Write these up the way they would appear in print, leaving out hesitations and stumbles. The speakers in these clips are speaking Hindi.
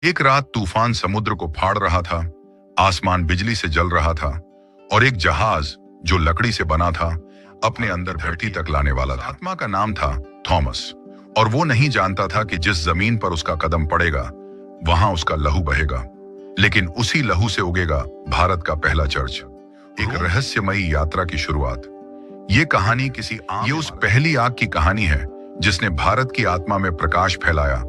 एक रात तूफान समुद्र को फाड़ रहा था, आसमान बिजली से जल रहा था और एक जहाज जो लकड़ी से बना था अपने अंदर धरती तक लाने वाला था। आत्मा का नाम था थॉमस और वो नहीं जानता था कि जिस जमीन पर उसका कदम पड़ेगा वहां उसका लहू बहेगा, लेकिन उसी लहू से उगेगा भारत का पहला चर्च। एक रहस्यमयी यात्रा की शुरुआत। ये कहानी ये उस पहली आग की कहानी है जिसने भारत की आत्मा में प्रकाश फैलाया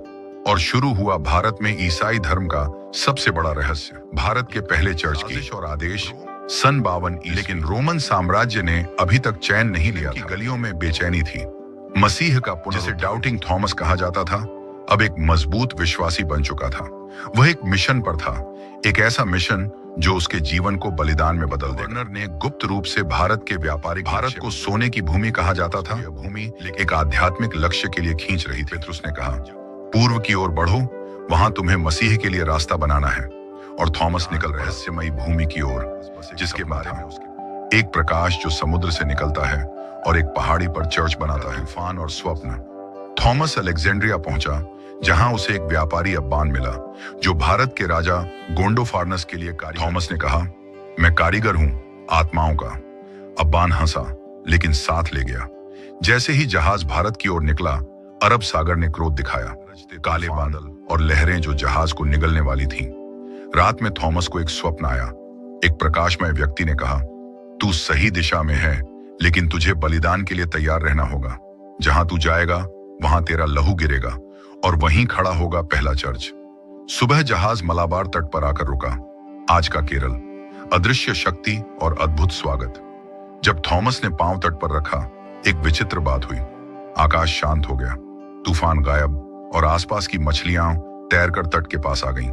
और शुरू हुआ भारत में ईसाई धर्म का सबसे बड़ा रहस्य। भारत के पहले चर्च की और आदेश सन 52। लेकिन रोमन साम्राज्य ने अभी तक चैन नहीं लिया था। गलियों में बेचैनी थी। मसीह का जिसे डाउटिंग थॉमस कहा जाता था अब एक मजबूत विश्वासी बन चुका था। वह एक मिशन पर था, एक ऐसा मिशन जो उसके जीवन को बलिदान में बदल दे। गवर्नर ने गुप्त रूप से भारत को सोने की भूमि कहा जाता था। यह भूमि एक आध्यात्मिक लक्ष्य के लिए खींच रही थी। पेतरुस ने कहा, पूर्व की ओर बढ़ो, वहां तुम्हें मसीह के लिए रास्ता बनाना है। और थॉमस निकल रहस्यमयी भूमि की ओर, जिसके बारे में एक प्रकाश जो समुद्र से निकलता है और एक पहाड़ी पर चर्च बनाता है। तूफान और स्वप्न। थॉमस अलेक्जेंड्रिया पहुंचा, जहां उसे एक व्यापारी अब्बान मिला जो भारत के राजा गोंडोफार्नस के लिए थॉमस ने कहा, मैं कारीगर हूं आत्माओं का। अब्बान हंसा लेकिन साथ ले गया। जैसे ही जहाज भारत की ओर निकला, अरब सागर ने क्रोध दिखाया। काले बादल और लहरें जो जहाज को निगलने वाली थीं। रात में थॉमस को एक स्वप्न आया। एक प्रकाशमय व्यक्ति ने कहा, तू सही दिशा में है, लेकिन तुझे बलिदान के लिए तैयार रहना होगा। जहां तू जाएगा वहां तेरा लहू गिरेगा और वहीं खड़ा होगा पहला चर्च। सुबह जहाज मलाबार तट पर आकर रुका। आज का केरल, अदृश्य शक्ति और अद्भुत स्वागत। जब थॉमस ने पांव तट पर रखा, एक विचित्र बात हुई। आकाश शांत हो गया, तूफान गायब और आसपास की मछलियां तैरकर तट के पास आ गईं,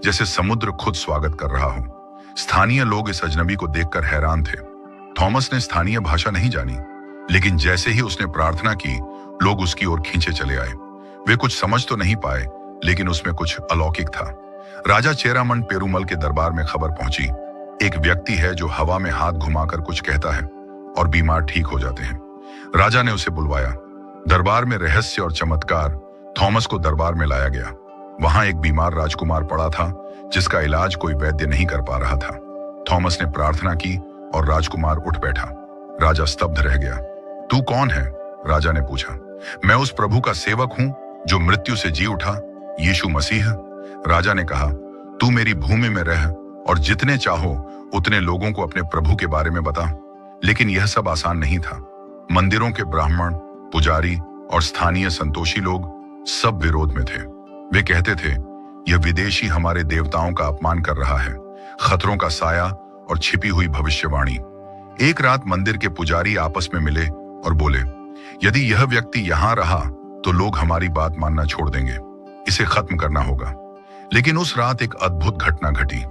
जैसे समुद्र खुद स्वागत कर रहा हो। स्थानीय लोग इस अजनबी को देखकर हैरान थे। थॉमस ने स्थानीय भाषा नहीं जानी, लेकिन जैसे ही उसने प्रार्थना की, लोग उसकी ओर खींचे चले आए। वे कुछ समझ तो नहीं पाए, लेकिन उसमें कुछ अलौकिक था। राजा चेरामन पेरुमल के दरबार में खबर पहुंची, एक व्यक्ति है जो हवा में हाथ घुमाकर कुछ कहता है और बीमार ठीक हो जाते हैं। राजा ने उसे बुलवाया। दरबार में रहस्य और चमत्कार। थॉमस को दरबार में लाया गया। वहां एक बीमार राजकुमार पड़ा था जिसका इलाज कोई वैद्य नहीं कर पा रहा था। थॉमस ने प्रार्थना की और राजकुमार उठ बैठा। राजा स्तब्ध रह गया। तू कौन है? राजा ने पूछा। मैं उस प्रभु का सेवक हूं जो मृत्यु से जी उठा, यीशु मसीह। राजा ने कहा, तू मेरी भूमि में रह और जितने चाहो उतने लोगों को अपने प्रभु के बारे में बता। लेकिन यह सब आसान नहीं था। मंदिरों के ब्राह्मण, पुजारी और स्थानीय संतोषी लोग सब विरोध में थे। वे कहते थे, यह विदेशी हमारे देवताओं का अपमान कर रहा है। खतरों का साया और छिपी हुई भविष्यवाणी। एक रात मंदिर के पुजारी आपस में मिले और बोले, यदि यह व्यक्ति यहां रहा तो लोग हमारी बात मानना छोड़ देंगे। इसे खत्म करना होगा। लेकिन उस रात एक अद्भुत घटना घटी।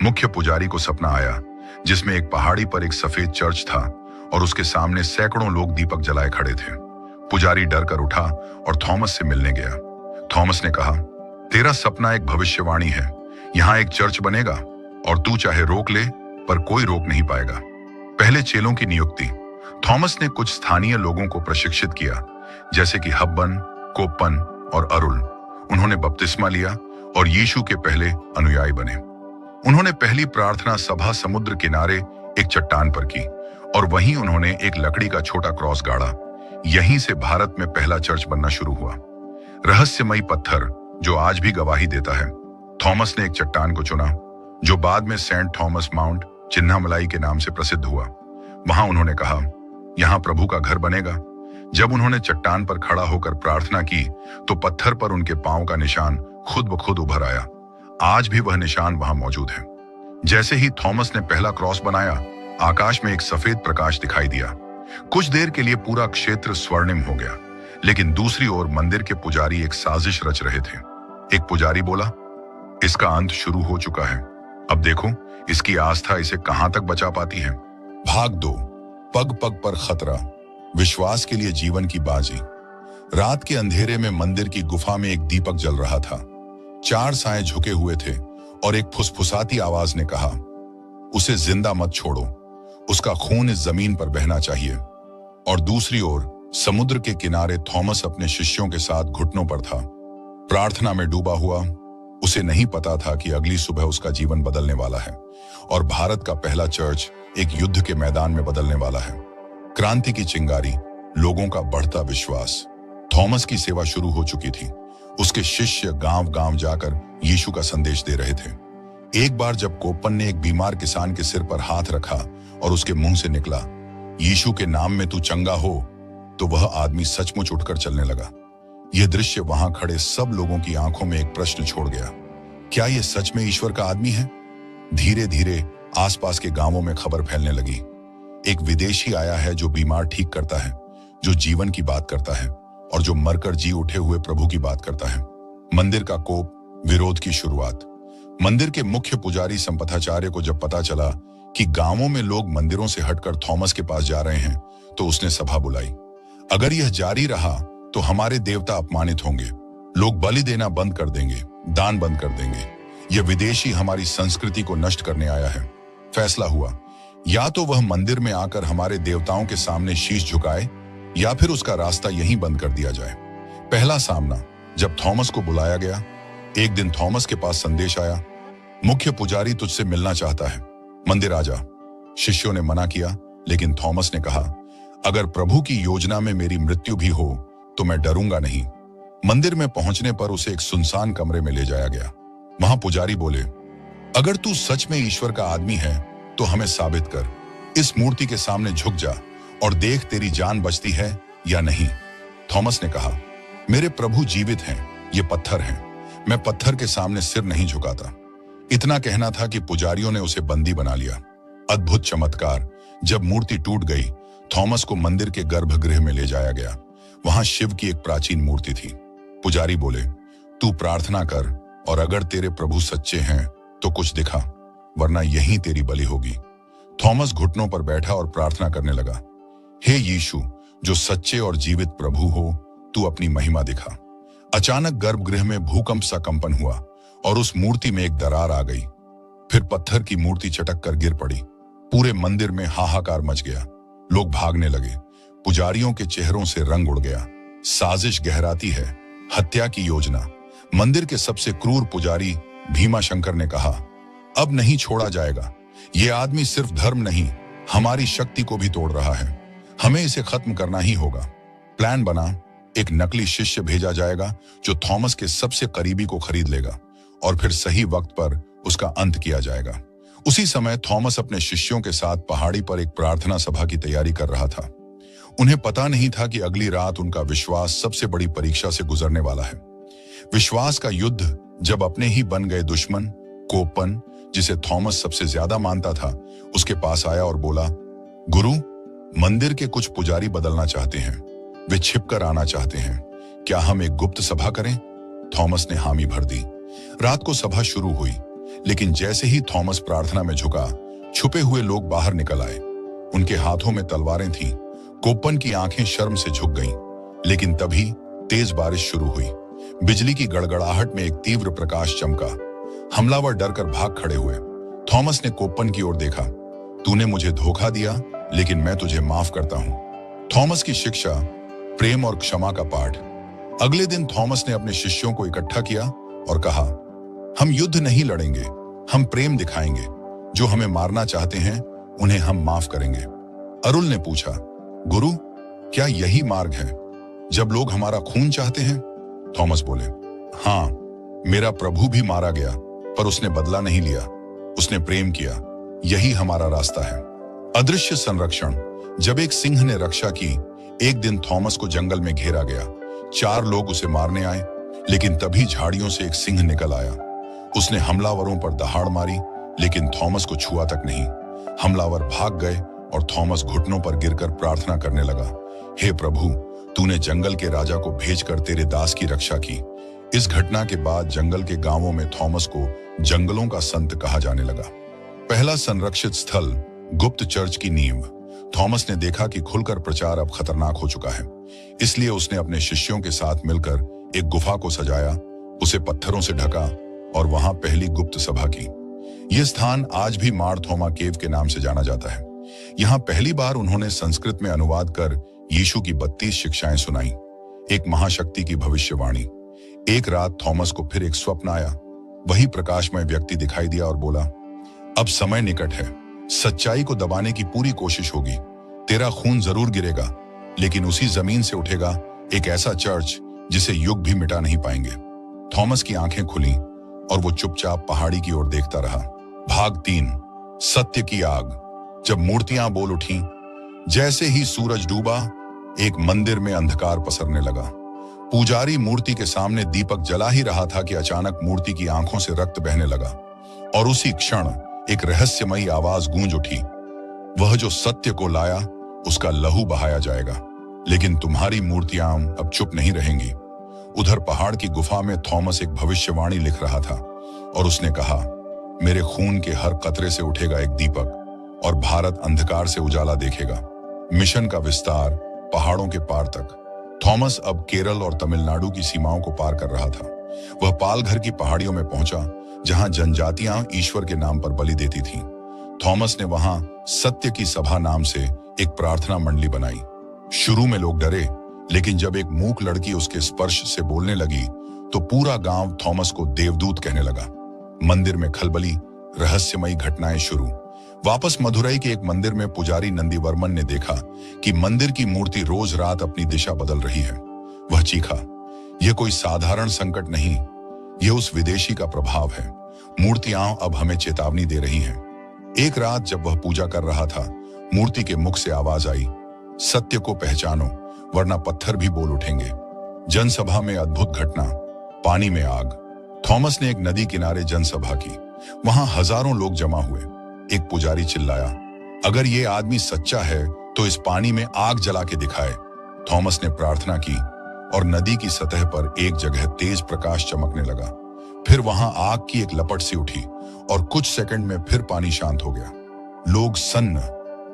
मुख्य पुजारी को सपना आया जिसमें एक पहाड़ी पर एक सफेद चर्च था और उसके सामने सैकड़ों लोग दीपक जलाए खड़े थे। पुजारी डर कर उठा और थॉमस से मिलने गया। थॉमस ने कहा, तेरा सपना एक भविष्यवाणी है। यहाँ एक चर्च बनेगा और तू चाहे रोक ले, पर कोई रोक नहीं पाएगा। पहले चेलों की नियुक्ति। थॉमस ने कुछ स्थानीय लोगों को प्रशिक्षित किया, जैसे कि हब्बन, कोप्पन और अरुल। उन्होंने बपतिस्मा लिया और यीशु के पहले अनुयायी बने। उन्होंने पहली प्रार्थना सभा समुद्र किनारे एक चट्टान पर की और वहीं उन्होंने एक लकड़ी का छोटा क्रॉस गाड़ा। यहीं से भारत में पहला चर्च बनना शुरू हुआ। रहस्यमयी पत्थर जो आज भी गवाही देता है। थॉमस ने एक चट्टान को चुना जो बाद में सेंट थॉमस माउंट चिन्नामलाई के नाम से प्रसिद्ध हुआ। वहां उन्होंने कहा, यहां प्रभु का घर बनेगा। जब उन्होंने चट्टान पर खड़ा होकर प्रार्थना की तो पत्थर पर उनके पांव का निशान खुद ब खुद उभर आया। आज भी वह निशान वहां मौजूद है। जैसे ही थॉमस ने पहला क्रॉस बनाया, आकाश में एक सफेद प्रकाश दिखाई दिया। कुछ देर के लिए पूरा क्षेत्र स्वर्णिम हो गया, लेकिन दूसरी ओर मंदिर के पुजारी एक साजिश रच रहे थे। एक पुजारी बोला, इसका अंत शुरू हो चुका है। अब देखो इसकी आस्था इसे कहां तक बचा पाती है। भाग दो, पग पग पर खतरा, विश्वास के लिए जीवन की बाजी। रात के अंधेरे में मंदिर की गुफा में एक दीपक जल रहा था। 4 साएं झुके हुए थे और एक फुसफुसाती आवाज ने कहा, उसे जिंदा मत छोड़ो, उसका खून इस जमीन पर बहना चाहिए। और दूसरी ओर समुद्र के किनारे थॉमस अपने शिष्यों के साथ घुटनों पर था, प्रार्थना में डूबा हुआ। उसे नहीं पता था कि अगली सुबह उसका जीवन बदलने वाला है और भारत का पहला चर्च एक युद्ध के मैदान में बदलने वाला है। क्रांति की चिंगारी, लोगों का बढ़ता विश्वास। थॉमस की सेवा शुरू हो चुकी थी। उसके शिष्य गांव-गांव जाकर यीशु का संदेश दे रहे थे। एक बार जब कोपन ने एक बीमार किसान के सिर पर हाथ रखा और उसके मुंह से निकला, यीशु के नाम में तू चंगा हो, तो वह आदमी सचमुच उठकर चलने लगा। यह दृश्य वहां खड़े सब लोगों की आंखों में एक प्रश्न छोड़ गया, क्या यह सच में ईश्वर का आदमी है? धीरे धीरे आसपास के गांवों में खबर फैलने लगी, एक विदेशी आया है जो बीमार ठीक करता है, जो जीवन की बात करता है और जो मरकर जी उठे हुए प्रभु की बात करता है। मंदिर का कोप, विरोध की शुरुआत। मंदिर के मुख्य पुजारी संपथाचार्य को जब पता चला कि गांवों में लोग मंदिरों से हटकर थॉमस के पास जा रहे हैं, तो उसने सभा बुलाई। अगर यह जारी रहा तो हमारे देवता अपमानित होंगे, लोग बलि देना बंद कर देंगे, दान बंद कर देंगे। यह विदेशी हमारी संस्कृति को नष्ट करने आया है। फैसला हुआ, या तो वह मंदिर में आकर हमारे देवताओं के सामने शीश झुकाए या फिर उसका रास्ता यहीं बंद कर दिया जाए। पहला सामना। जब थॉमस को बुलाया गया, एक दिन थॉमस के पास संदेश आया, मुख्य पुजारी तुझसे मिलना चाहता है, मंदिर आ जा। शिष्यों ने मना किया, लेकिन थॉमस ने कहा, अगर प्रभु की योजना में मेरी मृत्यु भी हो तो मैं डरूंगा नहीं। मंदिर में पहुंचने पर उसे एक सुनसान कमरे में ले जाया गया। वहां पुजारी बोले, अगर तू सच में ईश्वर का आदमी है तो हमें साबित कर। इस मूर्ति के सामने झुक जा और देख तेरी जान बचती है या नहीं। थॉमस ने कहा, मेरे प्रभु जीवित हैं, ये पत्थर हैं, मैं पत्थर के सामने सिर नहीं झुकाता। इतना कहना था कि पुजारियों ने उसे बंदी बना लिया। अद्भुत चमत्कार। जब मूर्ति टूट गई, थॉमस को मंदिर के गर्भगृह में ले जाया गया। वहां शिव की एक प्राचीन मूर्ति थी। पुजारी बोले, तू प्रार्थना कर और अगर तेरे प्रभु सच्चे हैं तो कुछ दिखा, वरना यहीं तेरी बलि होगी। थॉमस घुटनों पर बैठा और प्रार्थना करने लगा, हे यीशु, जो सच्चे और जीवित प्रभु हो, तू अपनी महिमा दिखा। अचानक गर्भगृह में भूकंप सा कंपन हुआ और उस मूर्ति में एक दरार आ गई। फिर पत्थर की मूर्ति चटक कर गिर पड़ी। पूरे मंदिर में हाहाकार मच गया। लोग भागने लगे। पुजारियों के चेहरों से रंग उड़ गया। साजिश गहराती है, हत्या की योजना। मंदिर के सबसे क्रूर पुजारी भीमा शंकर ने कहा, अब नहीं छोड़ा जाएगा। ये आदमी सिर्फ धर्म नहीं, हमारी शक्ति को भी तोड़ रहा है। हमें इसे खत्म करना ही होगा। प्लान बना, एक नकली शिष्य भेजा जाएगा जो थॉमस के सबसे करीबी को खरीद लेगा और फिर सही वक्त पर उसका अंत किया जाएगा। उसी समय थॉमस अपने शिष्यों के साथ पहाड़ी पर एक प्रार्थना सभा की तैयारी कर रहा था। उन्हें पता नहीं था कि अगली रात उनका विश्वास सबसे बड़ी परीक्षा से गुजरने वाला है। विश्वास का युद्ध जब अपने ही बन गए दुश्मन कोपन, जिसे थॉमस सबसे ज्यादा मानता था, उसके पास आया और बोला, गुरु, मंदिर के कुछ पुजारी बदलना चाहते हैं, वे छिपकर आना चाहते हैं, क्या हम एक गुप्त सभा करें? थॉमस ने हामी भर दी। रात को सभा शुरू हुई, लेकिन जैसे ही थॉमस प्रार्थना में झुका, छुपे हुए लोग बाहर निकल आए। उनके हाथों में तलवारें थीं। कोपन की आंखें शर्म से झुक गईं, लेकिन तभी तेज बारिश शुरू हुई। बिजली की गड़गड़ाहट में एक तीव्र प्रकाश चमका। हमलावर डरकर भाग खड़े हुए। थॉमस ने कोपन की ओर देखा, तूने मुझे धोखा दिया, लेकिन मैं तुझे माफ करता हूं। थॉमस की शिक्षा, प्रेम और क्षमा का पाठ। अगले दिन थॉमस ने अपने शिष्यों को इकट्ठा किया और कहा, हम युद्ध नहीं लड़ेंगे, हम प्रेम दिखाएंगे। जो हमें मारना चाहते हैं उन्हें हम माफ करेंगे। अरुल ने पूछा, गुरु, क्या यही मार्ग है जब लोग हमारा खून चाहते हैं? थॉमस बोले, हाँ, मेरा प्रभु भी मारा गया, पर उसने बदला नहीं लिया, उसने प्रेम किया। यही हमारा रास्ता है। अदृश्य संरक्षण। जब एक सिंह ने रक्षा की, एक दिन थॉमस को जंगल में घेरा गया। 4 लोग उसे मारने आए, लेकिन तभी झाड़ियों से एक सिंह निकल आया। उसने हमलावरों पर दहाड़ मारी, लेकिन थॉमस को छुआ तक नहीं। हमलावर भाग गए और थॉमस घुटनों पर गिरकर प्रार्थना करने लगा, हे प्रभु, तूने जंगल के राजा को भेजकर तेरे दास की रक्षा की। इस घटना के बाद जंगल के गांवों में थॉमस को जंगलों का संत कहा जाने लगा। पहला संरक्षित स्थल, गुप्त चर्च की नींव। थॉमस ने देखा कि खुलकर प्रचार अब खतरनाक हो चुका है, इसलिए उसने अपने शिष्यों के साथ मिलकर एक गुफा को सजाया, उसे पत्थरों से ढका और वहां पहली गुप्त सभा की। यह स्थान आज भी मार थोमा केव के नाम से जाना जाता है। यहाँ पहली बार उन्होंने संस्कृत में अनुवाद कर यीशु की 32 शिक्षाएं सुनाई, एक महाशक्ति की भविष्यवाणी। एक रात थॉमस को फिर एक स्वप्न आया। वही प्रकाशमय व्यक्ति दिखाई दिया और बोला, अब समय निकट है, सच्चाई को दबाने की पूरी कोशिश होगी। तेरा खून जरूर गिरेगा, लेकिन उसी जमीन से उठेगा एक ऐसा चर्च जिसे युग भी मिटा नहीं पाएंगे। थॉमस की आंखें खुली और वो चुपचाप पहाड़ी की ओर देखता रहा। भाग 3, सत्य की आग। जब मूर्तियां बोल उठी, जैसे ही सूरज डूबा, एक मंदिर में अंधकार पसरने लगा। पुजारी मूर्ति के सामने दीपक जला ही रहा था कि अचानक मूर्ति की आंखों से रक्त बहने लगा और उसी क्षण एक रहस्यमयी आवाज गूंज उठी, वह जो सत्य को लाया उसका लहू बहाया जाएगा, लेकिन तुम्हारी मूर्तियां अब चुप नहीं रहेंगी। उधर पहाड़ की गुफा में थॉमस एक भविष्यवाणी लिख रहा था और उसने कहा, मेरे खून के हर कतरे से उठेगा एक दीपक और भारत अंधकार से उजाला देखेगा। मिशन का विस्तार पहाड़ों के पार तक। थॉमस अब केरल और तमिलनाडु की सीमाओं को पार कर रहा था। वह पालघर की पहाड़ियों में पहुंचा, जहां जनजातियां ईश्वर के नाम पर बलि देती थीं। थॉमस ने वहां सत्य की सभा नाम से एक प्रार्थना मंडली बनाई। शुरू में लोग डरे, लेकिन जब एक मूक लड़की उसके स्पर्श से बोलने लगी तो पूरा गांव थॉमस को देवदूत कहने लगा। मंदिर में खलबली, रहस्यमयी घटनाएं शुरू। वापस मदुरई के एक मंदिर में पुजारी नंदीवर्मन ने देखा कि मंदिर की मूर्ति रोज रात अपनी दिशा बदल रही है। वह चीखा, यह कोई साधारण संकट नहीं, यह उस विदेशी का प्रभाव है। मूर्तियां अब हमें चेतावनी दे रही हैं। एक रात जब वह पूजा कर रहा था, मूर्ति के मुख से आवाज आई, सत्य को पहचानो वरना पत्थर भी बोल उठेंगे। जनसभा में अद्भुत घटना, पानी में आग। थॉमस ने एक नदी किनारे जनसभा की। वहां हजारों लोग जमा हुए। एक पुजारी चिल्लाया, अगर ये आदमी सच्चा है तो इस पानी में आग जला के दिखाए। थॉमस ने प्रार्थना की और नदी की सतह पर एक जगह तेज प्रकाश चमकने लगा। फिर वहां आग की एक लपट सी उठी और कुछ सेकंड में फिर पानी शांत हो गया। लोग सन्न,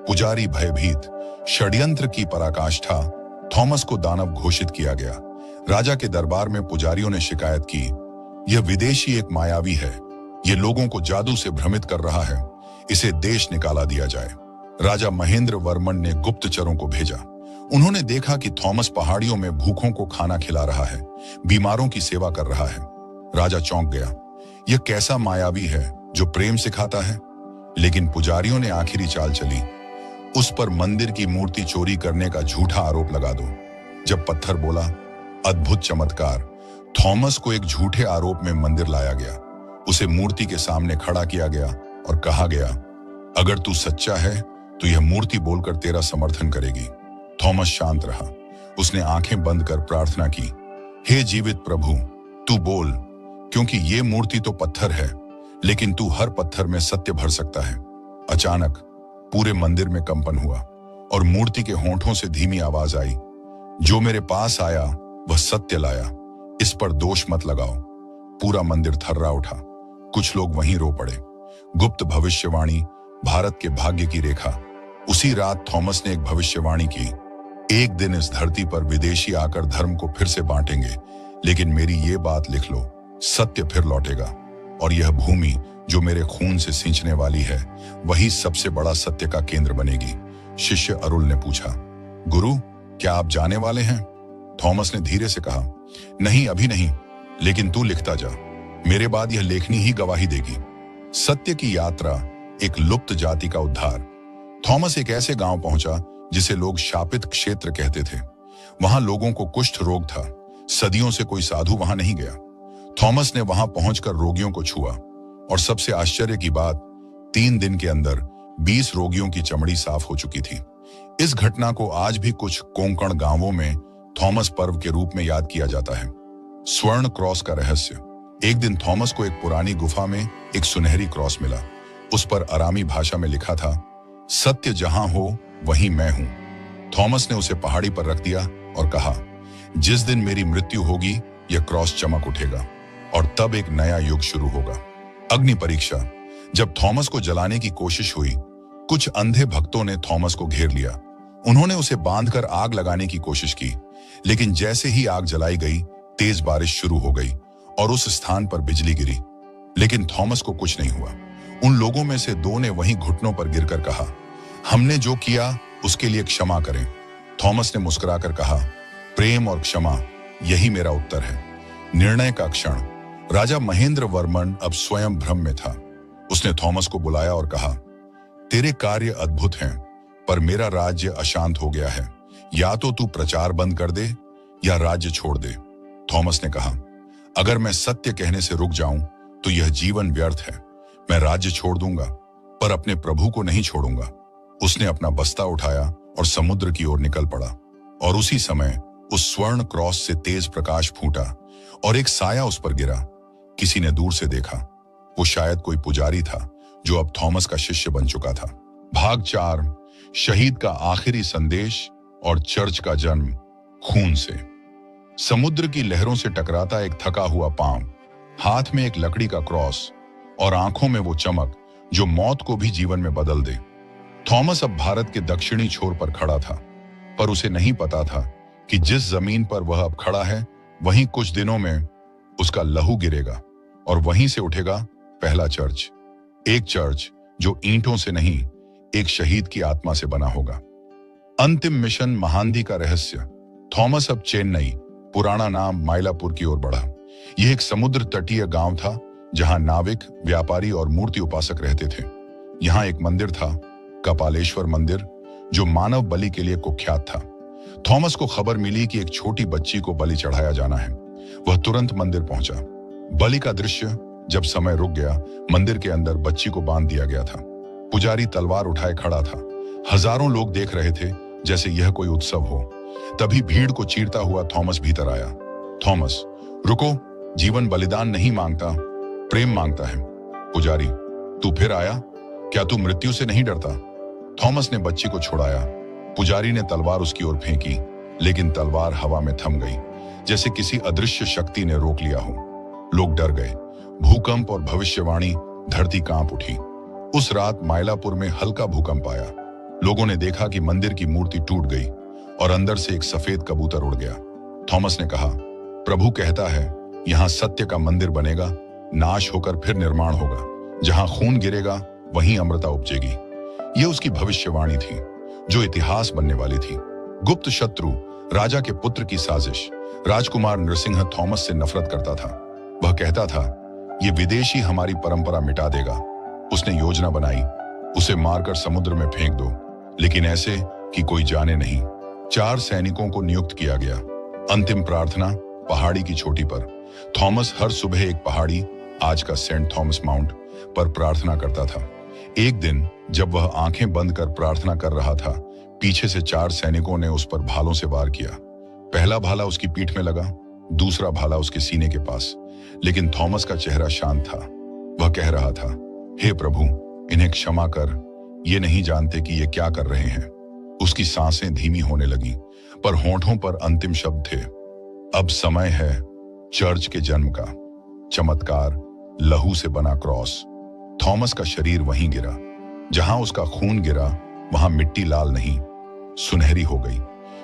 पुजारी भयभीत। षड्यंत्र की पराकाष्ठा। थॉमस को दानव घोषित किया गया। राजा के दरबार में पुजारियों ने शिकायत की, यह विदेशी एक मायावी है, यह लोगों को जादू से भ्रमित कर रहा है, इसे देश निकाला दिया जाए। राजा महेंद्र वर्मन ने गुप्तचरों को भेजा। उन्होंने देखा कि थॉमस पहाड़ियों में भूखों को खाना खिला रहा है, बीमारों की सेवा कर रहा है। राजा चौंक गया, यह कैसा मायावी है जो प्रेम सिखाता है। लेकिन पुजारियों ने आखिरी चाल चली, उस पर मंदिर की मूर्ति चोरी करने का झूठा आरोप लगा दो। जब पत्थर बोला, अद्भुत चमत्कार। थॉमस को एक झूठे आरोप में मंदिर लाया गया। उसे मूर्ति के सामने खड़ा किया गया और कहा गया, अगर तू सच्चा है तो यह मूर्ति बोलकर तेरा समर्थन करेगी। थॉमस शांत रहा। उसने आंखें बंद कर प्रार्थना की, हे जीवित प्रभु, तू बोल, क्योंकि ये मूर्ति तो पत्थर है, लेकिन तू हर पत्थर में सत्य भर सकता है। अचानक पूरे मंदिर में कंपन हुआ और मूर्ति के होंठों से धीमी आवाज आई, जो मेरे पास आया वह सत्य लाया, इस पर दोष मत लगाओ। पूरा मंदिर थर्रा उठा। कुछ लोग वहीं रो पड़े। गुप्त भविष्यवाणी, भारत के भाग्य की रेखा। उसी रात थॉमस ने एक भविष्यवाणी की, एक दिन इस धरती पर विदेशी आकर धर्म को फिर से बांटेंगे, लेकिन मेरी ये बात लिख लो, सत्य फिर लौटेगा और यह भूमि जो मेरे खून से सींचने वाली है, वही सबसे बड़ा सत्य का केंद्र बनेगी। शिष्य अरुल ने पूछा, गुरु, क्या आप जाने वाले हैं? थॉमस ने धीरे से कहा, नहीं, अभी नहीं, लेकिन तू लिखता जा, मेरे बाद यह लेखनी ही गवाही देगी। सत्य की यात्रा, एक लुप्त जाति का उद्धार। थॉमस एक ऐसे गांव पहुंचा जिसे लोग शापित क्षेत्र कहते थे। वहां लोगों को कुष्ठ रोग था। सदियों से कोई साधु वहां नहीं गया। थॉमस ने वहां पहुंचकर रोगियों को छुआ और सबसे आश्चर्य की बात, 3 दिन के अंदर 20 रोगियों की चमड़ी साफ हो चुकी थी। इस घटना को आज भी कुछ कोंकण गांवों में थॉमस पर्व के रूप में याद किया जाता है। स्वर्ण क्रॉस का रहस्य। एक दिन थॉमस को एक पुरानी गुफा में एक सुनहरी क्रॉस मिला। उस पर अरामी भाषा में लिखा था, सत्य जहां हो वहीं मैं हूं। थॉमस ने उसे पहाड़ी पर रख दिया और कहा, जिस दिन मेरी मृत्यु होगी यह क्रॉस चमक उठेगा और तब एक नया युग शुरू होगा। अग्नि परीक्षा। जब थॉमस को जलाने की कोशिश हुई, कुछ अंधे भक्तों ने थॉमस को घेर लिया। उन्होंने उसे बांधकर आग लगाने की कोशिश की, लेकिन जैसे ही आग जलाई गई, तेज बारिश शुरू हो गई और उस स्थान पर बिजली गिरी। लेकिन थॉमस को कुछ नहीं हुआ। उन लोगों में से 2 ने वहीं घुटनों पर गिरकर कहा, हमने जो किया उसके लिए क्षमा करें। थॉमस ने मुस्कुराकर कहा, प्रेम और क्षमा, यही मेरा उत्तर है। निर्णय का क्षण। राजा महेंद्र वर्मन अब स्वयं भ्रम में था। उसने थॉमस को बुलाया और कहा, तेरे कार्य अद्भुत हैं, पर मेरा राज्य अशांत हो गया है। या तो तू प्रचार बंद कर दे या राज्य छोड़ दे। थॉमस ने कहा, अगर मैं सत्य कहने से रुक जाऊं तो यह जीवन व्यर्थ है। मैं राज्य छोड़ दूंगा, पर अपने प्रभु को नहीं छोड़ूंगा। उसने अपना बस्ता उठाया और समुद्र की ओर निकल पड़ा, और उसी समय उस स्वर्ण क्रॉस से तेज प्रकाश फूटा और एक साया उस पर गिरा। किसी ने दूर से देखा, वो शायद कोई पुजारी था जो अब थॉमस का शिष्य बन चुका था। भाग 4, शहीद का आखिरी संदेश और चर्च का जन्म खून से। समुद्र की लहरों से टकराता एक थका हुआ पांव, हाथ में एक लकड़ी का क्रॉस और आंखों में वो चमक जो मौत को भी जीवन में बदल दे। थॉमस अब भारत के दक्षिणी छोर पर खड़ा था, पर उसे नहीं पता था कि जिस जमीन पर वह अब खड़ा है, वहीं कुछ दिनों में उसका लहू गिरेगा और वहीं से उठेगा पहला चर्च। एक चर्च जो ईंटों से नहीं, एक शहीद की आत्मा से बना होगा। अंतिम मिशन महांदी का रहस्य। थॉमस अब चेन्नई, पुराना नाम माइलापुर की ओर बढ़ा। यह एक समुद्र तटीय गांव था जहां नाविक, व्यापारी और मूर्ति उपासक रहते थे। यहां एक मंदिर था, कपालेश्वर मंदिर, जो मानव बलि के लिए कुख्यात था। थॉमस को खबर मिली कि एक छोटी बच्ची को बलि चढ़ाया जाना है। वह तुरंत मंदिर पहुंचा। बलि का दृश्य जब समय रुक गया, मंदिर के अंदर बच्ची को बांध दिया गया था। पुजारी तलवार उठाए खड़ा था। हजारों लोग देख रहे थे जैसे यह कोई उत्सव हो। तभी भीड़ को चीरता हुआ थॉमस भीतर आया। थॉमस, रुको, जीवन बलिदान नहीं मांगता, प्रेम मांगता है। पुजारी, तू फिर आया? क्या तू मृत्यु से नहीं डरता? थॉमस ने बच्ची को छुड़ाया। पुजारी ने तलवार उसकी ओर फेंकी, लेकिन तलवार हवा में थम गई, जैसे किसी अदृश्य शक्ति ने रोक लिया हो। लोग डर गए। भूकंप और भविष्यवाणी, धरती कांप उठी। उस रात माइलापुर में हल्का भूकंप आया। लोगों ने देखा कि मंदिर की मूर्ति टूट गई और अंदर से एक सफेद कबूतर उड़ गया। थॉमस ने कहा, प्रभु कहता है, यहां सत्य का मंदिर बनेगा, नाश होकर फिर निर्माण होगा। जहां खून गिरेगा वहीं अमृता उपजेगी। यह उसकी भविष्यवाणी थी, जो इतिहास बनने वाली थी। गुप्त शत्रु, राजा के पुत्र की साजिश। राजकुमार नृसिंह थॉमस से नफरत करता था। वह कहता था, यह विदेशी हमारी परंपरा मिटा देगा। उसने योजना बनाई, उसे मारकर समुद्र में फेंक दो, लेकिन ऐसे कि कोई जाने नहीं। 4 सैनिकों को नियुक्त किया गया। अंतिम प्रार्थना पहाड़ी की चोटी पर। थॉमस हर सुबह एक पहाड़ी, आज का सेंट थॉमस माउंट, पर प्रार्थना करता था। एक दिन जब वह आंखें बंद कर प्रार्थना कर रहा था, पीछे से 4 सैनिकों ने उस पर भालों से वार किया। पहला भाला उसकी पीठ में लगा, दूसरा भाला उसके सीने के पास, लेकिन थॉमस का चेहरा शांत था। वह कह रहा था, हे प्रभु, इन्हें क्षमा कर, ये नहीं जानते कि ये क्या कर रहे हैं। उसकी सांसें धीमी होने लगी, पर होंठों पर अंतिम शब्द थे, अब समय है चर्च के जन्म का। चमत्कार, लहू से बना क्रॉस। थॉमस का शरीर वहीं गिरा। जहां उसका खून गिरा, वहां मिट्टी लाल नहीं, सुनहरी हो गई।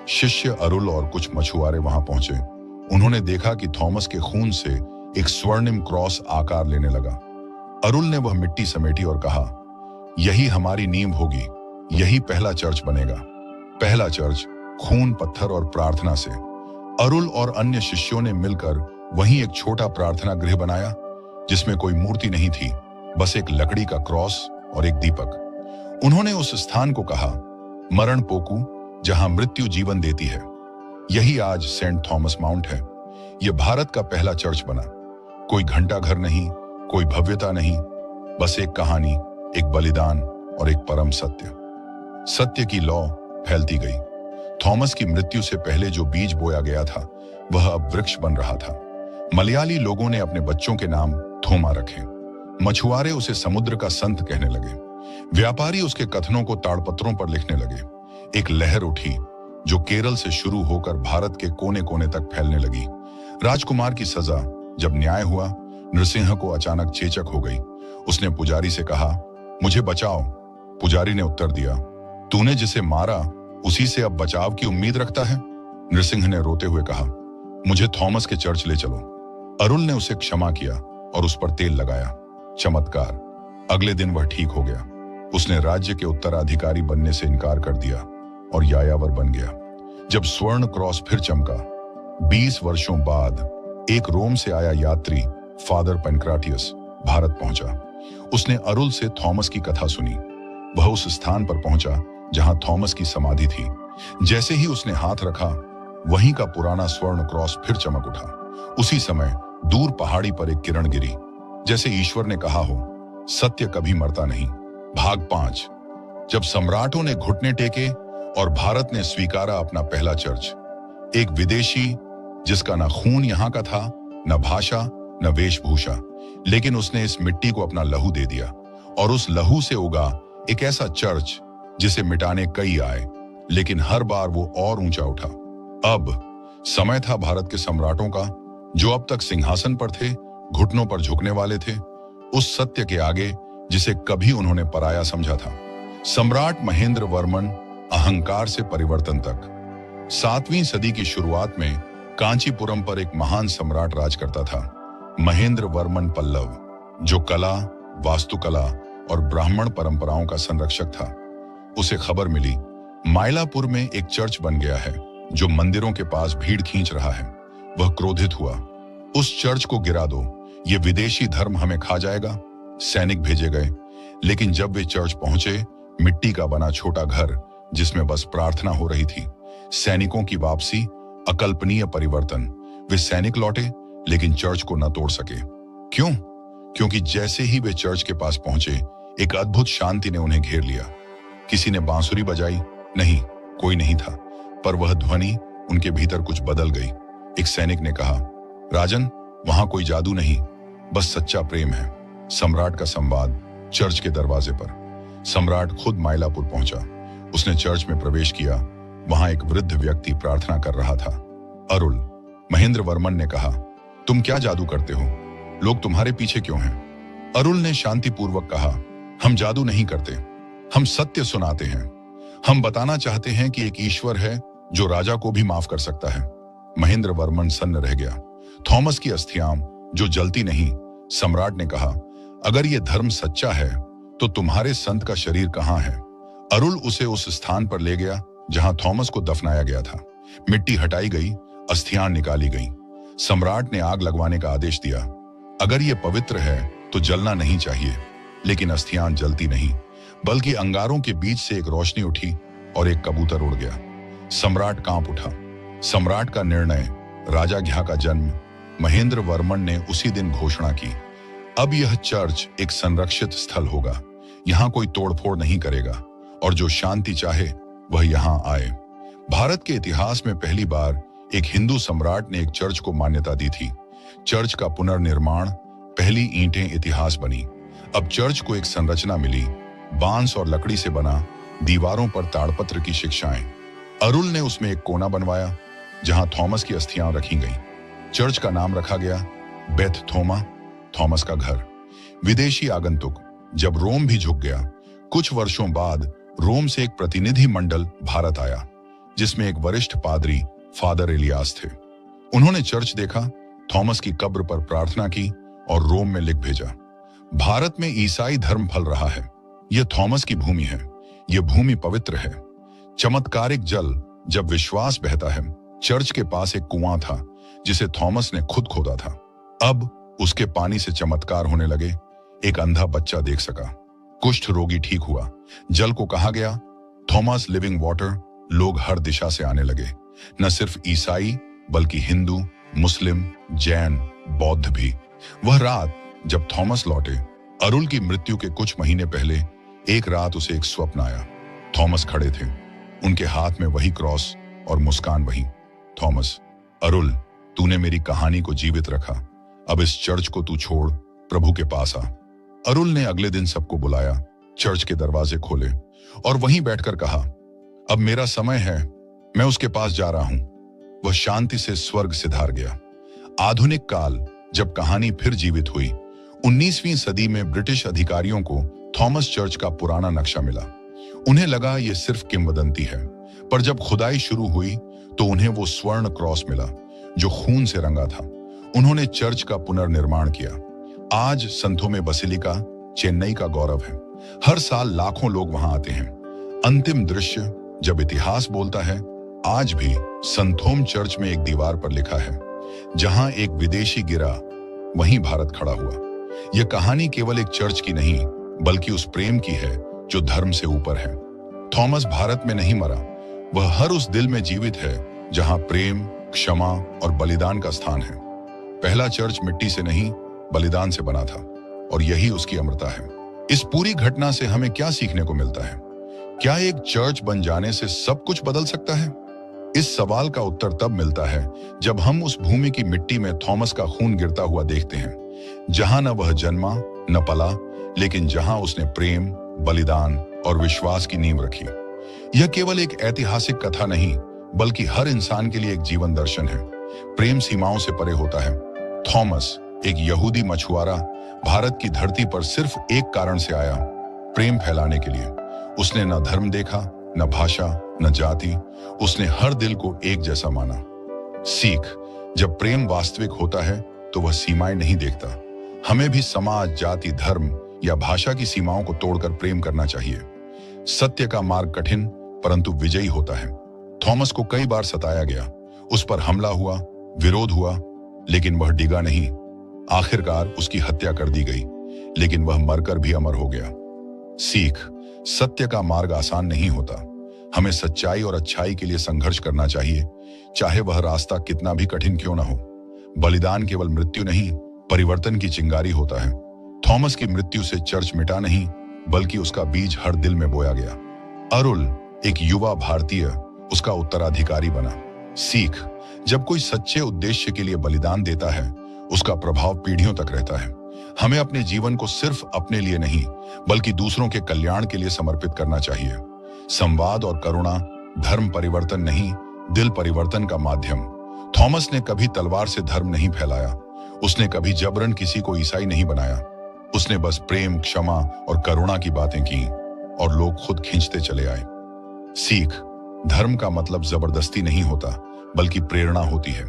शिष्य अरुल और कुछ मछुआरे वहां पहुंचे। उन्होंने देखा कि थॉमस के खून से एक स्वर्णिम क्रॉस आकार लेने लगा। अरुल ने वह मिट्टी समेटी और कहा, यही हमारी नींव होगी, यही पहला चर्च बनेगा। पहला चर्च खून, पत्थर और प्रार्थना से। अरुल और अन्य शिष्यों ने मिलकर वहीं एक छोटा प्रार्थना गृह बनाया, जिसमें कोई मूर्ति नहीं थी, बस एक लकड़ी का क्रॉस और एक दीपक। उन्होंने उस स्थान को कहा, मरण पोकू, जहां मृत्यु जीवन देती है। यही आज सेंट थॉमस माउंट है। यह भारत का पहला चर्च बना। कोई घंटा घर नहीं, कोई भव्यता नहीं, बस एक कहानी, एक बलिदान और एक परम सत्य। सत्य की लौ फैलती गई। थॉमस की मृत्यु से पहले जो बीज बोया गया था, वह अब वृक्ष बन रहा था। मलयाली लोगों ने अपने बच्चों के नाम थोमा रखे। मछुआरे उसे समुद्र का संत कहने लगे। व्यापारी उसके कथनों को ताड़पत्रों पर लिखने लगे। एक लहर उठी जो केरल से शुरू होकर भारत के कोने कोने तक फैलने लगी। राजकुमार की सजा। जब न्याय हुआ, नृसिंह को अचानक चेचक हो गई। उसने पुजारी से कहा, मुझे बचाओ। पुजारी ने उत्तर दिया, तूने जिसे मारा उसी से अब बचाव की उम्मीद रखता है? नृसिंह ने रोते हुए कहा, मुझे थॉमस के चर्च ले चलो। अरुल ने उसे क्षमा किया और उस पर तेल लगाया। चमत्कार, अगले दिन वह ठीक हो गया। उसने राज्य के उत्तराधिकारी बनने से इनकार कर दिया और यायावर बन गया। जब स्वर्ण क्रॉस फिर चमका, 20 वर्षों बाद एक रोम से आया यात्री फादर पेनक्राटियस भारत पहुंचा। उसने अरुल से थॉमस की कथा सुनी। वह उस स्थान पर पहुंचा जहां थॉमस की समाधि थी। जैसे ही उसने हाथ रखा, वहीं का पुराना स्वर्ण क्रॉस फिर चमक उठा। उसी समय दूर पहाड़ी पर एक किरण गिरी, जैसे ईश्वर ने कहा हो, सत्य कभी मरता नहीं। भाग 5। जब सम्राटों ने घुटने टेके और भारत ने स्वीकारा अपना पहला चर्च। एक विदेशी जिसका ना खून यहाँ का था, न भाषा, न वेशभूषा, लेकिन उसने इस मिट्टी को अपना लहू दे दिया, और उस लहू से उगा एक ऐसा चर्च जिसे मिटाने कई आए, लेकिन हर बार वो और ऊंचा उठा। अब समय था भारत के सम्राटों का, जो अब तक सिंहासन पर थे, घुटनों पर झुकने वाले थे, उस सत्य के आगे जिसे कभी उन्होंने पराया समझा था। सम्राट महेंद्र वर्मन, अहंकार से परिवर्तन तक। 7वीं सदी की शुरुआत में कांचीपुरम पर एक महान सम्राट राज करता था, महेंद्र वर्मन पल्लव, जो कला, वास्तुकला और ब्राह्मण परंपराओं का संरक्षक था। उसे खबर मिली माइलापुर में एक चर्च बन गया है जो मंदिरों के पास भीड़ खींच रहा है। वह क्रोधित हुआ, उस चर्च को गिरा दो, ये विदेशी धर्म हमें खा जाएगा। सैनिक भेजे गए, लेकिन जब वे चर्च पहुंचे, मिट्टी का बना छोटा घर जिसमें बस प्रार्थना हो रही थी। सैनिकों की वापसी, अकल्पनीय परिवर्तन। वे सैनिक लौटे, लेकिन चर्च को न तोड़ सके। क्यों? क्योंकि जैसे ही वे चर्च के पास पहुंचे, एक अद्भुत शांति ने उन्हें घेर लिया। किसी ने बांसुरी बजाई? नहीं, कोई नहीं था, पर वह ध्वनि उनके भीतर कुछ बदल गई। एक सैनिक ने कहा, राजन, वहां कोई जादू नहीं, बस सच्चा प्रेम है। सम्राट का संवाद चर्च के दरवाजे पर। सम्राट खुद माइलापुर पहुंचा। उसने चर्च में प्रवेश किया। वहां एक वृद्ध व्यक्ति प्रार्थना कर रहा था। अरुल, महेंद्र वर्मन ने कहा, तुम क्या जादू करते हो? लोग तुम्हारे पीछे क्यों हैं? अरुल ने शांतिपूर्वक कहा, हम जादू नहीं करते, हम सत्य सुनाते हैं। हम बताना चाहते हैं कि एक ईश्वर है जो राजा को भी माफ कर सकता है। महेंद्र वर्मन सन्न रह गया। थॉमस की अस्थियां जो जलती नहीं। सम्राट ने कहा, अगर ये धर्म सच्चा है तो तुम्हारे संत का शरीर कहाँ है? अरुल उसे उस स्थान पर ले गया जहां थॉमस को दफनाया गया था। मिट्टी हटाई गई, अस्थियां निकाली गईं। सम्राट ने आग लगवाने का आदेश दिया। अगर ये पवित्र है तो जलना नहीं चाहिए, लेकिन अस्थियां जलती नहीं, बल्कि अंगारों के बीच से एक रोशनी उठी और एक कबूतर उड़ गया। सम्राट कांप उठा। सम्राट का निर्णय, राजा घ्या का जन्म। महेंद्र वर्मन ने उसी दिन घोषणा की, अब यह चर्च एक संरक्षित स्थल होगा। यहाँ कोई तोड़फोड़ नहीं करेगा, और जो शांति चाहे वह यहाँ आए। भारत के इतिहास में पहली बार एक हिंदू सम्राट ने एक चर्च को मान्यता दी थी। चर्च का पुनर्निर्माण, पहली ईंटें इतिहास बनी। अब चर्च को एक संरचना मिली, बांस और लकड़ी से बना, दीवारों पर ताड़पत्र की शिक्षाएं। अरुल ने उसमें एक कोना बनवाया जहां थॉमस की अस्थियां रखी गईं। चर्च का नाम रखा गया बेथ थोमा, थॉमस का घर। विदेशी आगंतुक, जब रोम भी झुक गया। कुछ वर्षों बाद रोम से एक प्रतिनिधि मंडल भारत आया, जिसमें एक वरिष्ठ पादरी फादर एलियास थे। उन्होंने चर्च देखा, थॉमस की कब्र पर प्रार्थना की और रोम में लिख भेजा, भारत में ईसाई धर्म फल रहा है। यह थॉमस की भूमि है, यह भूमि पवित्र है। चमत्कारिक जल, जब विश्वास बहता है। चर्च के पास एक कुआं था जिसे थॉमस ने खुद खोदा था। अब उसके पानी से चमत्कार होने लगे। एक अंधा बच्चा देख सका, कुष्ठ रोगी ठीक हुआ। जल को कहा गया थॉमस लिविंग वाटर। लोग हर दिशा से आने लगे, न सिर्फ ईसाई बल्कि हिंदू, मुस्लिम, जैन, बौद्ध भी। वह रात जब थॉमस लौटे, अरुल की मृत्यु के कुछ महीने पहले, एक रात उसे एक स्वप्न आया। थॉमस खड़े थे, उनके हाथ में वही क्रॉस और मुस्कान वही। थॉमस, अरुल, तूने मेरी कहानी को जीवित रखा। अब इस चर्च को तू छोड़, प्रभु के पास आ। अरुल ने अगले दिन सबको बुलाया, चर्च के दरवाजे खोले और वहीं बैठकर कहा, अब मेरा समय है, मैं उसके पास जा रहा हूं। वह शांति से स्वर्ग सिधार गया। आधुनिक काल, जब कहानी फिर जीवित हुई, 19वीं सदी में ब्रिटिश अधिकारियों को थॉमस चर्च का पुराना नक्शा मिला। उन्हें लगा यह सिर्फ किंवदंती है, पर जब खुदाई शुरू हुई तो उन्हें वो स्वर्ण क्रॉस मिला जो खून से रंगा था। उन्होंने चर्च का पुनर्निर्माण किया। आज संथोमे बसिलिका चेन्नई का गौरव है। हर साल लाखों लोग वहां आते हैं। अंतिम दृश्य, जब इतिहास बोलता है, आज भी संथोम चर्च में एक दीवार पर लिखा है, जहां एक विदेशी गिरा वहीं भारत खड़ा हुआ। यह कहानी केवल एक चर्च की नहीं, बल्कि उस प्रेम की है जो धर्म से ऊपर है। थॉमस भारत में नहीं मरा, वह हर उस दिल में जीवित है जहां प्रेम, क्षमा और बलिदान का स्थान है। पहला चर्च मिट्टी से नहीं, बलिदान से बना था, और यही उसकी अमरता है। इस पूरी घटना से हमें क्या सीखने को मिलता है? क्या एक चर्च बन जाने से सब कुछ बदल सकता है? इस सवाल का उत्तर तब मिलता है जब हम उस भूमि की मिट्टी में थॉमस का खून गिरता हुआ देखते हैं, जहां न वह जन्मा न पला, लेकिन जहां उसने प्रेम, बलिदान और विश्वास की नींव रखी। यह केवल एक ऐतिहासिक कथा नहीं, बल्कि हर इंसान के लिए एक जीवन दर्शन है। प्रेम सीमाओं से परे होता है। थॉमस, एक यहूदी मछुआरा, भारत की धरती पर सिर्फ एक कारण से आया, प्रेम फैलाने के लिए। उसने न धर्म देखा, न भाषा, न जाति, उसने हर दिल को एक जैसा माना। सीख, जब प्रेम वास्तविक होता है तो वह सीमाएं नहीं देखता। हमें भी समाज, जाति, धर्म या भाषा की सीमाओं को तोड़कर प्रेम करना चाहिए। सत्य का मार्ग कठिन परंतु विजयी होता है। थॉमस को कई बार सताया गया, उस पर हमला हुआ, विरोध हुआ, लेकिन वह डिगा नहीं। आखिरकार उसकी हत्या कर दी गई, लेकिन वह मरकर भी अमर हो गया। सीख, सत्य का मार्ग आसान नहीं होता। हमें सच्चाई और अच्छाई के लिए संघर्ष करना चाहिए, चाहे वह रास्ता कितना भी कठिन क्यों ना हो। बलिदान केवल मृत्यु नहीं, परिवर्तन की चिंगारी होता है। थॉमस की मृत्यु से चर्च मिटा नहीं, बल्कि उसका बीज हर दिल में बोया गया। अरुल, एक युवा भारतीय, उसका उत्तराधिकारी बना। सीख, जब कोई सच्चे उद्देश्य के लिए बलिदान देता है, उसका प्रभाव पीढ़ियों तक रहता है। हमें अपने जीवन को सिर्फ अपने लिए नहीं, बल्कि दूसरों के कल्याण के लिए समर्पित करना चाहिए। संवाद और करुणा धर्म परिवर्तन नहीं, दिल परिवर्तन का माध्यम। थॉमस ने कभी तलवार से धर्म नहीं फैलाया, उसने कभी जबरन किसी को ईसाई नहीं बनाया। उसने बस प्रेम, क्षमा और करुणा की बातें की, और लोग खुद खींचते चले आए। सीख, धर्म का मतलब जबरदस्ती नहीं होता, बल्कि प्रेरणा होती है।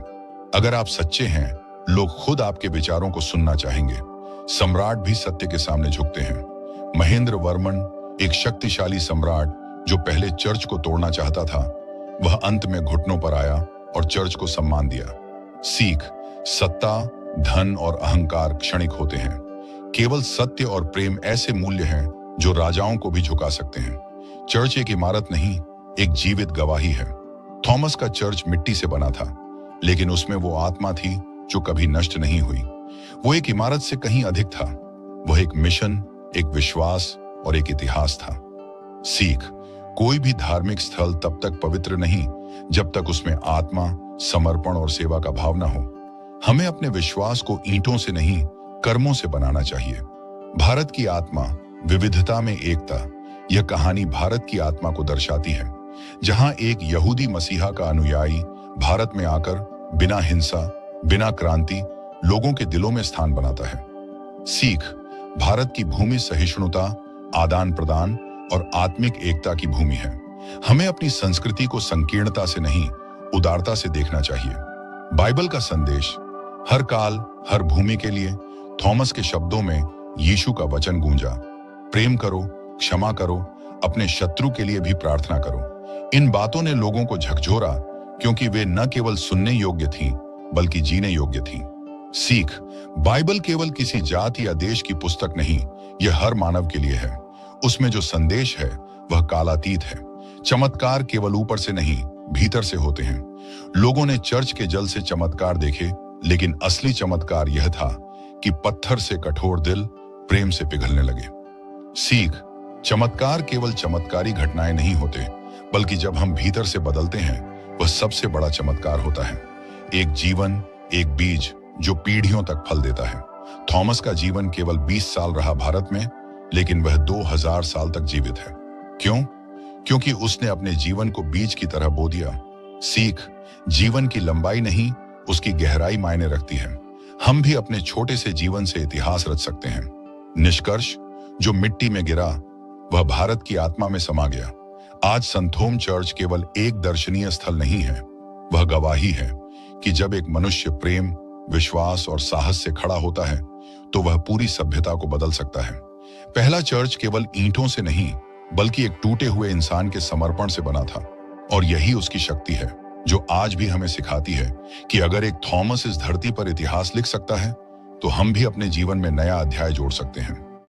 अगर आप सच्चे हैं, लोग खुद आपके विचारों को सुनना चाहेंगे। सम्राट भी सत्य के सामने झुकते हैं। महेंद्र वर्मन, एक शक्तिशाली सम्राट जो पहले चर्च को तोड़ना चाहता था, वह अंत में घुटनों पर आया और चर्च को सम्मान दिया। सीख, सत्ता, धन और अहंकार क्षणिक होते हैं। केवल सत्य और प्रेम ऐसे मूल्य हैं जो राजाओं को भी झुका सकते हैं। चर्च एक इमारत नहीं, एक जीवित गवाही है। थॉमस का चर्च मिट्टी से बना था, लेकिन उसमें वो आत्मा थी जो कभी नष्ट नहीं हुई। वो एक इमारत से कहीं अधिक था। वह एक मिशन, एक विश्वास और एक इतिहास था। सीख, कोई भी धार्मिक स्थल तब तक पवित्र नहीं जब तक उसमें आत्मा, समर्पण और सेवा का भाव न हो। हमें अपने विश्वास को ईंटों से नहीं, कर्मों से बनाना चाहिए। भारत की आत्मा, विविधता में एकता, यह कहानी भारत की आत्मा को दर्शाती है, जहां एक यहूदी मसीहा का अनुयायी भारत में आकर बिना हिंसा, बिना क्रांति लोगों के दिलों में स्थान बनाता है। सीख, भारत की भूमि सहिष्णुता, आदान प्रदान और आत्मिक एकता की भूमि है। हमें अपनी संस्कृति को संकीर्णता से नहीं, उदारता से देखना चाहिए। बाइबल का संदेश हर काल, हर भूमि के लिए। थॉमस के शब्दों में यीशु का वचन गूंजा, प्रेम करो, क्षमा करो, अपने शत्रु के लिए भी प्रार्थना करो। इन बातों ने लोगों को झकझोरा, क्योंकि वे न केवल सुनने योग्य थीं, बल्कि जीने योग्य थीं। सीख, बाइबल केवल किसी जाति या देश की पुस्तक नहीं, यह हर मानव के लिए है। उसमें जो संदेश है वह कालातीत है। चमत्कार केवल ऊपर से नहीं, भीतर से होते हैं। लोगों ने चर्च के जल से चमत्कार देखे, लेकिन असली चमत्कार यह था कि पत्थर से कठोर दिल प्रेम से पिघलने लगे। सीख, चमत्कार केवल चमत्कारी घटनाएं नहीं होते, बल्कि जब हम भीतर से बदलते हैं, वह सबसे बड़ा चमत्कार होता है। एक जीवन, एक बीज जो पीढ़ियों तक फल देता है। थॉमस का जीवन केवल 20 साल रहा भारत में, लेकिन वह 2000 साल तक जीवित है। क्यों? क्योंकि उसने अपने जीवन को बीज की तरह बो दिया। सीख, जीवन की लंबाई नहीं, उसकी गहराई मायने रखती है। हम भी अपने छोटे से जीवन से इतिहास रच सकते हैं। निष्कर्ष, जो मिट्टी में गिरा वह भारत की आत्मा में समा गया। आज संथोम चर्च केवल एक दर्शनीय स्थल नहीं है, वह गवाही है कि जब एक मनुष्य प्रेम, विश्वास और साहस से खड़ा होता है, तो वह पूरी सभ्यता को बदल सकता है। पहला चर्च केवल ईंटों से नहीं, बल्कि एक टूटे हुए इंसान के समर्पण से बना था, और यही उसकी शक्ति है, जो आज भी हमें सिखाती है कि अगर एक थॉमस इस धरती पर इतिहास लिख सकता है, तो हम भी अपने जीवन में नया अध्याय जोड़ सकते हैं।